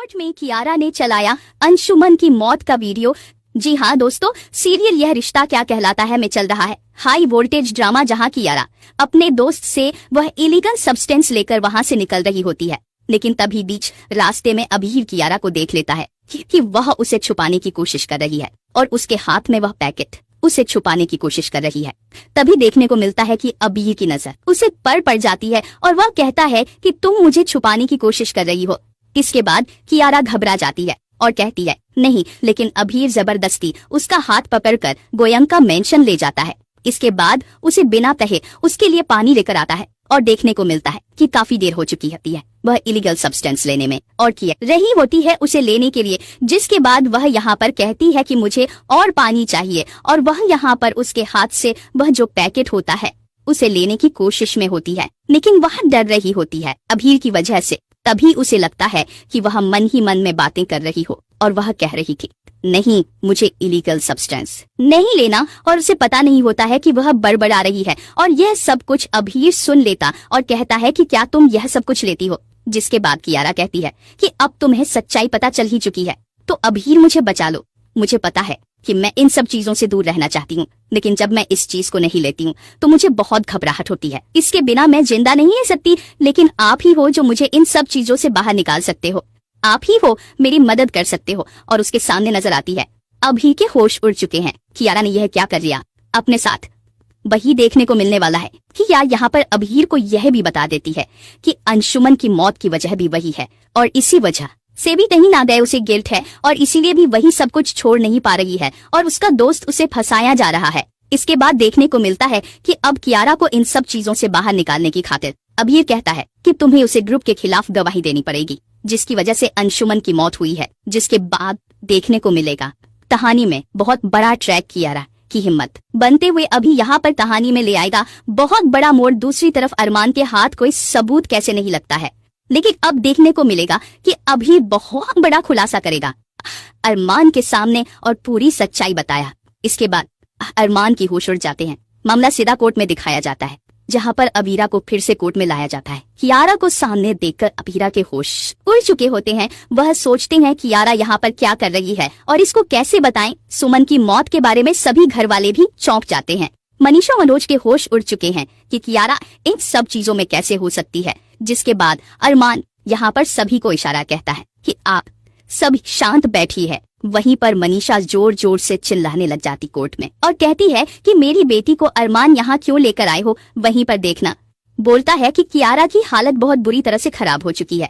Court में कियारा ने चलाया अंशुमन की मौत का वीडियो। जी हाँ दोस्तों, सीरियल यह रिश्ता क्या कहलाता है में चल रहा है हाई वोल्टेज ड्रामा, जहाँ कियारा अपने दोस्त से वह इलीगल सब्सटेंस लेकर वहां से निकल रही होती है। लेकिन तभी बीच रास्ते में अबीर कियारा को देख लेता है कि वह उसे छुपाने की कोशिश कर रही है और उसके हाथ में वह पैकेट उसे छुपाने की कोशिश कर रही है। तभी देखने को मिलता है कि अबीर की नजर उसे पर पड़ जाती है और वह कहता है कि तुम मुझे छुपाने की कोशिश कर रही हो। इसके बाद कियारा घबरा जाती है और कहती है नहीं, लेकिन अबीर जबरदस्ती उसका हाथ पकड़कर गोयंका मेंशन ले जाता है। इसके बाद उसे बिना कहे उसके लिए पानी लेकर आता है और देखने को मिलता है कि काफी देर हो चुकी होती है वह इलीगल सब्सटेंस लेने में और किया रही होती है उसे लेने के लिए। जिसके बाद वह यहाँ पर कहती है कि मुझे और पानी चाहिए और वह यहाँ पर उसके हाथ से वह जो पैकेट होता है उसे लेने की कोशिश में होती है, लेकिन वह डर रही होती है अबीर की वजह से। तभी उसे लगता है कि वह मन ही मन में बातें कर रही हो और वह कह रही थी नहीं, मुझे इलीगल सब्सटेंस नहीं लेना, और उसे पता नहीं होता है कि वह बड़बड़ा रही है। और यह सब कुछ अबीर सुन लेता और कहता है कि क्या तुम यह सब कुछ लेती हो। जिसके बाद कियारा कहती है कि अब तुम्हें सच्चाई पता चल ही चुकी है, तो अबीर मुझे बचा लो। मुझे पता है कि मैं इन सब चीजों से दूर रहना चाहती हूँ, लेकिन जब मैं इस चीज को नहीं लेती हूँ तो मुझे बहुत घबराहट होती है। इसके बिना मैं जिंदा नहीं रह सकती, लेकिन आप ही हो जो मुझे इन सब चीजों से बाहर निकाल सकते हो। आप ही हो मेरी मदद कर सकते हो। और उसके सामने नजर आती है अबीर के होश उड़ चुके हैं। कियारा ने यह क्या कर लिया अपने साथ, वही देखने को मिलने वाला है कि यार यहाँ पर अबीर को यह भी बता देती है कि अंशुमन की मौत की वजह भी वही है और इसी वजह से भी कहीं ना गए उसे गिल्ट है और इसीलिए भी वही सब कुछ छोड़ नहीं पा रही है और उसका दोस्त उसे फंसाया जा रहा है। इसके बाद देखने को मिलता है कि अब कियारा को इन सब चीजों से बाहर निकालने की खातिर अबीर कहता है कि तुम्हें उसे ग्रुप के खिलाफ गवाही देनी पड़ेगी, जिसकी वजह से अंशुमन की मौत हुई है। जिसके बाद देखने को मिलेगा कहानी में बहुत बड़ा ट्रैक कियारा की हिम्मत बनते हुए अभी यहाँ पर कहानी में ले आएगा बहुत बड़ा मोड़। दूसरी तरफ अरमान के हाथ कोई सबूत कैसे नहीं लगता है, लेकिन अब देखने को मिलेगा कि अभी बहुत बड़ा खुलासा करेगा अरमान के सामने और पूरी सच्चाई बताया। इसके बाद अरमान की होश उड़ जाते हैं। मामला सीधा कोर्ट में दिखाया जाता है, जहां पर अबीरा को फिर से कोर्ट में लाया जाता है। कियारा को सामने देखकर अबीरा के होश उड़ चुके होते हैं। वह सोचते हैं कियारा यहाँ पर क्या कर रही है और इसको कैसे बताएं। सुमन की मौत के बारे में सभी घर वाले भी चौंक जाते हैं। मनीषा मनोज के होश उड़ चुके हैं कि कियारा इन सब चीजों में कैसे हो सकती है। जिसके बाद अरमान यहाँ पर सभी को इशारा कहता है कि आप सभी शांत बैठी है। वहीं पर मनीषा जोर जोर से चिल्लाने लग जाती कोर्ट में और कहती है कि मेरी बेटी को अरमान यहाँ क्यों लेकर आए हो। वहीं पर देखना बोलता है कि कियारा की हालत बहुत बुरी तरह से खराब हो चुकी है,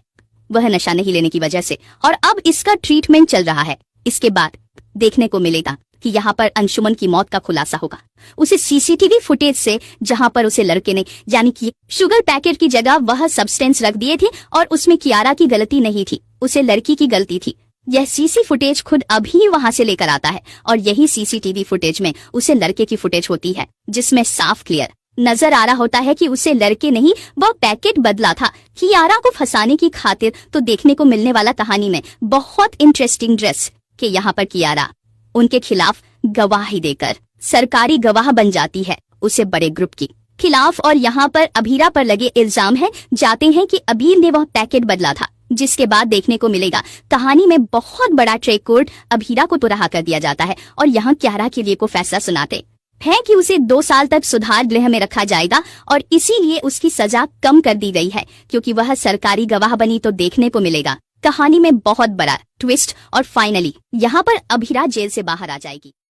वह नशा नहीं लेने की वजह से, और अब इसका ट्रीटमेंट चल रहा है। इसके बाद देखने को मिलेगा कि यहाँ पर अंशुमन की मौत का खुलासा होगा उसे सीसीटीवी फुटेज से, जहाँ पर उसे लड़के ने यानी कि शुगर पैकेट की जगह वह सब्सटेंस रख दिए थे और उसमें कियारा की गलती नहीं थी, उसे लड़की की गलती थी। यह सीसी फुटेज खुद अभी वहां से लेकर आता है और यही सीसीटीवी फुटेज में उसे लड़के की फुटेज होती है, जिसमें साफ क्लियर नजर आ रहा होता है कि उसे लड़के नहीं वह पैकेट बदला था कियारा को फंसाने की खातिर। तो देखने को मिलने वाला कहानी में बहुत इंटरेस्टिंग ड्रेस कि यहाँ पर कियारा उनके खिलाफ गवाही देकर सरकारी गवाह बन जाती है उसे बड़े ग्रुप की खिलाफ। और यहाँ पर अबीरा पर लगे इल्जाम है जाते हैं कि अबीर ने वह पैकेट बदला था। जिसके बाद देखने को मिलेगा कहानी में बहुत बड़ा ट्रैक कोर्ट अबीरा को तो रहा कर दिया जाता है और यहाँ कियारा के लिए को फैसला सुनाते हैं कि उसे 2 साल तक सुधार गृह में रखा जाएगा और इसीलिए उसकी सजा कम कर दी गई है क्योंकि वह सरकारी गवाह बनी। तो देखने को मिलेगा कहानी में बहुत बड़ा ट्विस्ट और फाइनली यहाँ पर अबीरा जेल से बाहर आ जाएगी।